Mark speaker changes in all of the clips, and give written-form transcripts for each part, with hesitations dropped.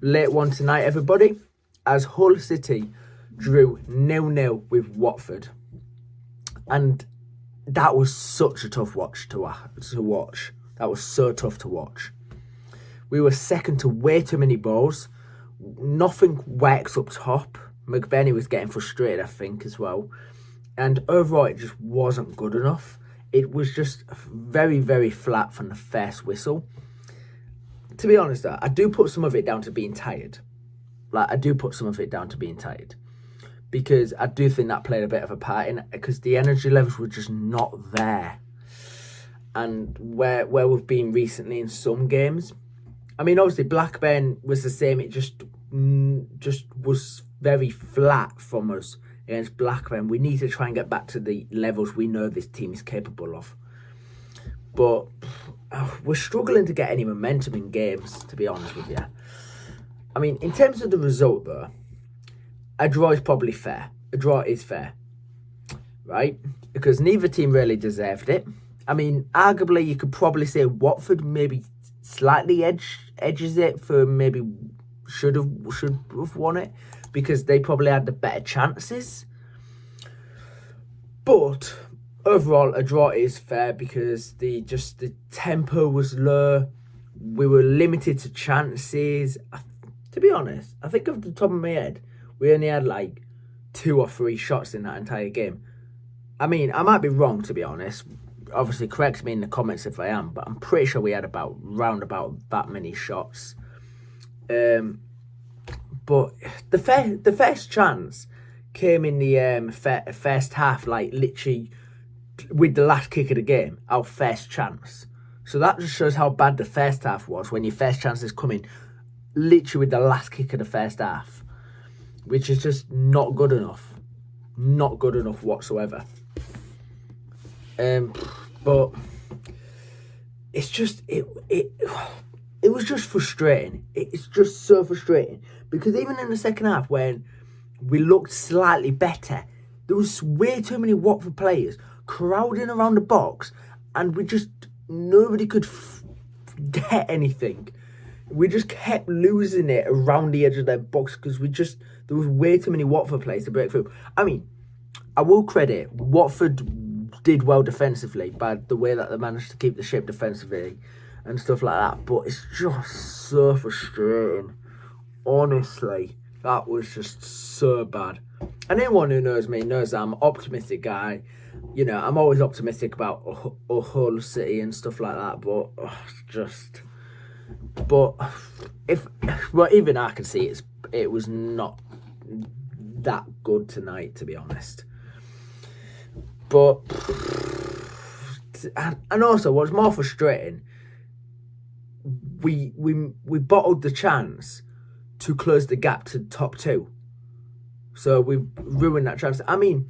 Speaker 1: late one tonight, everybody, as Hull City drew 0-0 with Watford. And that was such a tough watch to watch. That was so tough to watch. We were second to way too many balls. Nothing works up top. McBenney was getting frustrated, I think, as well. And overall, it just wasn't good enough. It was just very, very flat from the first whistle. To be honest, I do put some of it down to being tired. Because I do think that played a bit of a part in it. Because the energy levels were just not there. And where we've been recently in some games. I mean, obviously, Blackburn was the same. It just was very flat from us against Blackburn. We need to try and get back to the levels we know this team is capable of. But we're struggling to get any momentum in games, to be honest with you. I mean, in terms of the result, though, a draw is probably fair. A draw is fair, right? Because neither team really deserved it. I mean, arguably, you could probably say Watford maybe slightly edges it for maybe should have won it because they probably had the better chances. But overall, a draw is fair because the tempo was low. We were limited to chances. To be honest, I think off the top of my head, we only had like 2 or 3 shots in that entire game. I mean, I might be wrong, to be honest. Obviously, correct me in the comments if I am, but I'm pretty sure we had round about that many shots. But the first chance came in the first half, like literally with the last kick of the game, our first chance. So that just shows how bad the first half was when your first chance is coming literally with the last kick of the first half, which is just not good enough. Not good enough whatsoever. But it's just it was just frustrating. It's just so frustrating because even in the second half when we looked slightly better, there was way too many Watford players crowding around the box, and nobody could get anything. We just kept losing it around the edge of their box because there was way too many Watford players to break through. I mean, I will credit Watford did well defensively by the way that they managed to keep the ship defensively and stuff like that, but it's just so frustrating. Honestly, that was just so bad. And anyone who knows me knows that I'm an optimistic guy. You know, I'm always optimistic about Hull City and stuff like that, but even I can see it was not that good tonight, to be honest. But and also what's more frustrating, we bottled the chance to close the gap to top 2. So we ruined that chance. I mean,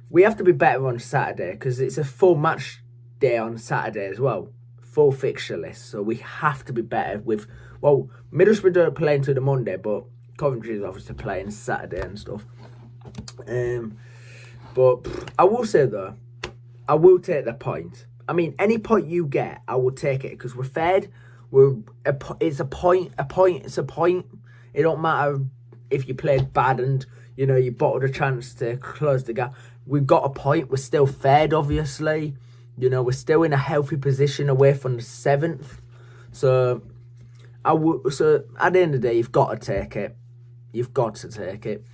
Speaker 1: we have to be better on Saturday because it's a full match day on Saturday as well. Full fixture list. So we have to be better with... Well, Middlesbrough don't play until the Monday, but Coventry is obviously playing Saturday and stuff. But I will say, though, I will take the point. I mean, any point you get, I will take it because we're third. It's a point. It's a point. It don't matter if you played bad and, you know, you bottled a chance to close the gap. We've got a point. We're still third, obviously. You know, we're still in a healthy position away from the 7th. So at the end of the day, you've got to take it. You've got to take it.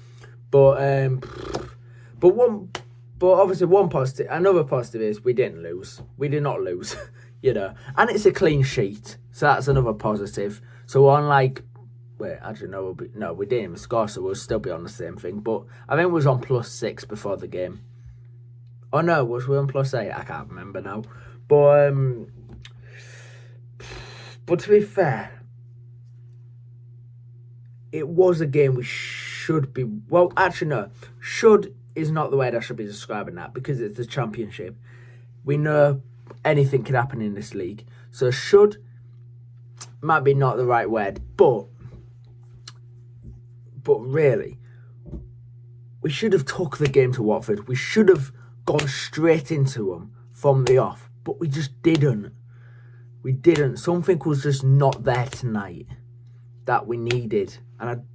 Speaker 1: But obviously another positive is we didn't lose. We did not lose, you know. And it's a clean sheet. So that's another positive. So unlike, we didn't even score, so we'll still be on the same thing. But I think it was on +6 before the game. Oh no, was we on +8? I can't remember now. But to be fair, it was a game we should be... Well, actually, no. Should is not the word I should be describing that because it's the Championship. We know anything can happen in this league. So should might be not the right word. But really, we should have took the game to Watford. We should have gone straight into them from the off. But we just didn't. We didn't. Something was just not there tonight. that we needed. And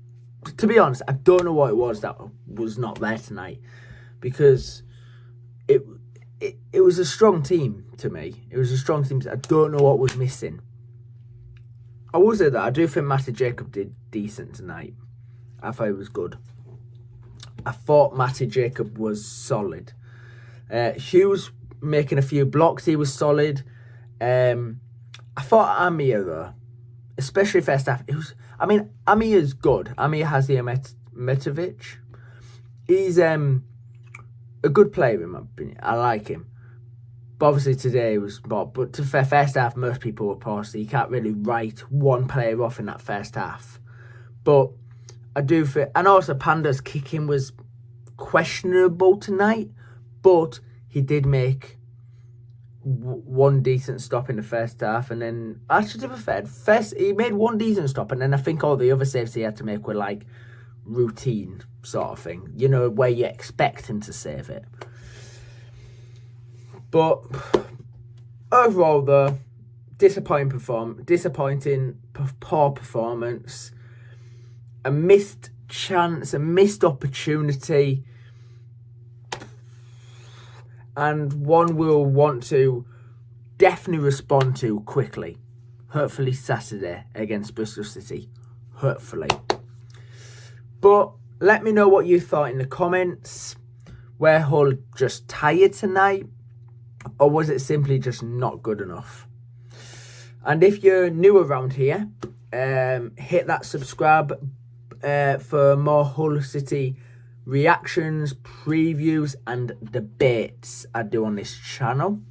Speaker 1: to be honest, I don't know what it was that was not there tonight, because it was a strong team to me. It was a strong team. I don't know what was missing. I will say that I do think Matty Jacob did decent tonight. I thought he was good. I thought Matty Jacob was solid. Hughes making a few blocks, he was solid. I thought Amir, though, especially first half, Amir's good. Amir Hazimetovic. He's a good player in my opinion. I like him. But obviously today was but to fair, first half most people were poor, so you can't really write one player off in that first half. But I do feel, and also Panda's kicking was questionable tonight, but he did make one decent stop in the first half, and then actually to be fair, first he made one decent stop, and then I think all the other saves he had to make were like routine sort of thing, you know, where you expect him to save it. But overall, though, disappointing, poor performance, a missed chance, a missed opportunity, and one we'll want to definitely respond to quickly. Hopefully Saturday against Bristol City. Hopefully. But let me know what you thought in the comments. Were Hull just tired tonight? Or was it simply just not good enough? And if you're new around here, hit that subscribe for more Hull City reactions, previews and debates I do on this channel.